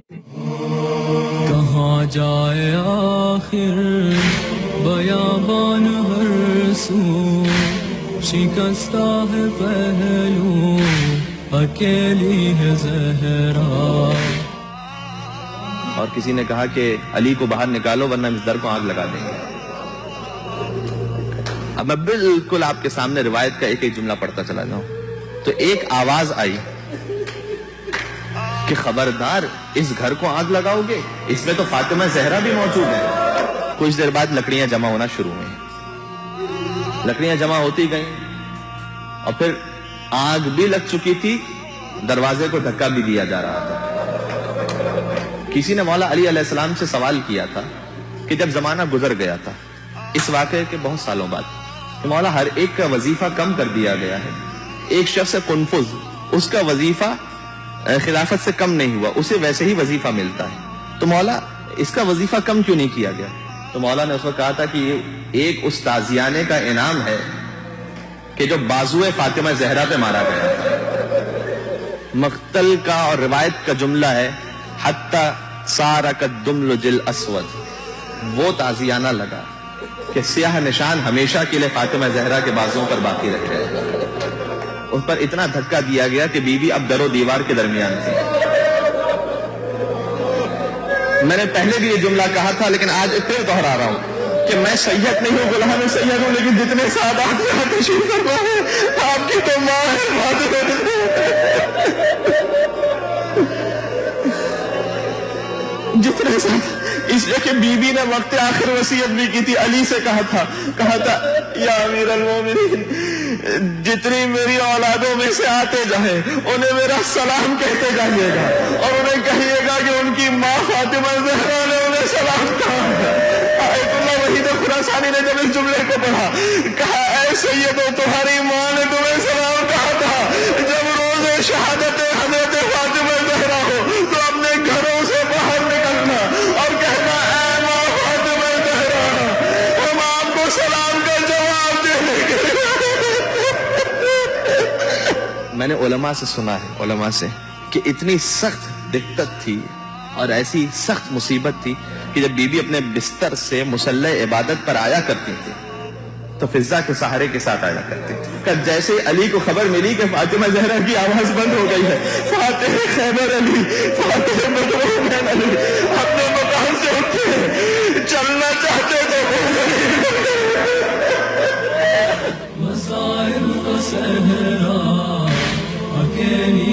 کہاں جائے آخر بیابان ہر سو، شکستہ ہے پہلو اکیلی ہے زہرا. اور کسی نے کہا کہ علی کو باہر نکالو ورنہ اس در کو آگ لگا دیں گے. اب میں بالکل آپ کے سامنے روایت کا ایک ایک جملہ پڑھتا چلا جاؤں تو ایک آواز آئی کہ خبردار اس گھر کو آگ لگاؤ گے، اس میں تو فاطمہ زہرا بھی موجود ہے. کچھ دیر بعد لکڑیاں جمع ہونا شروع ہوئیں، لکڑیاں جمع ہوتی گئیں اور پھر آگ بھی لگ چکی تھی، دروازے کو دھکا بھی دیا جا رہا تھا. کسی نے مولا علی علیہ السلام سے سوال کیا تھا کہ جب زمانہ گزر گیا تھا اس واقعے کے بہت سالوں بعد کہ مولا ہر ایک کا وظیفہ کم کر دیا گیا ہے، ایک شخص قنفذ اس کا وظیفہ خلافت سے کم نہیں ہوا، اسے ویسے ہی وظیفہ ملتا ہے، تو مولا اس کا وظیفہ کم کیوں نہیں کیا گیا؟ تو مولا نے اس وقت کہا تھا کہ یہ ایک اس تازیانے کا انعام ہے کہ جو بازوئے فاطمہ زہرا پہ مارا گیا تھا. مقتل کا اور روایت کا جملہ ہے حتی سارک الدمل جل اسود، وہ تازیانہ لگا کہ سیاہ نشان ہمیشہ کے لیے فاطمہ زہرا کے بازوں پر باقی رکھ گئے. اس پر اتنا دھکا دیا گیا کہ بی بی اب در و دیوار کے درمیان تھی. میں نے پہلے بھی یہ جملہ کہا تھا لیکن آج پھر دہرا رہا ہوں کہ میں سید نہیں ہوں، غلام سید ہوں، لیکن جتنے سادات یہاں تشریف فرما ہے آپ کی تو ماں ہے. جتنے ساتھ اس لیے کہ بی بی نے وقت آخر وصیت بھی کی تھی، علی سے کہا تھا یا امیر المومنین جتنی میری اولادوں میں سے آتے جائیں انہیں میرا سلام کہتے جائیے گا اور انہیں کہیے گا کہ ان کی ماں فاطمہ زہرا نے انہیں سلام کہا ہے. آیت اللہ وحید خراسانی نے جب اس جملے کو پڑھا کہا اے سیدو تمہاری ماں نے تمہیں سلام کہا تھا جب روز شہادت حضرت فاطمہ زہرا ہو تو اپنے گھروں سے باہر نکلنا اور کہنا اے ماں فاطمہ زہرا ہم آپ کو سلام کا جواب دیں گے. میں نے علماء سے سنا ہے، علماء سے، کہ اتنی سخت دقت تھی اور ایسی سخت مصیبت تھی کہ جب بی بی اپنے بستر سے مصلی عبادت پر آیا کرتی تھی تو فضا کے سہارے کے ساتھ آیا کرتی تھی. کہ جیسے علی کو خبر ملی کہ فاطمہ زہرا کی آواز بند ہو گئی ہے، فاتح خیبر علی، فاتح بدر علی اپنے مقام سے اٹھے، چلنا چاہتے تھے. مسائل کا صحرا اکیلی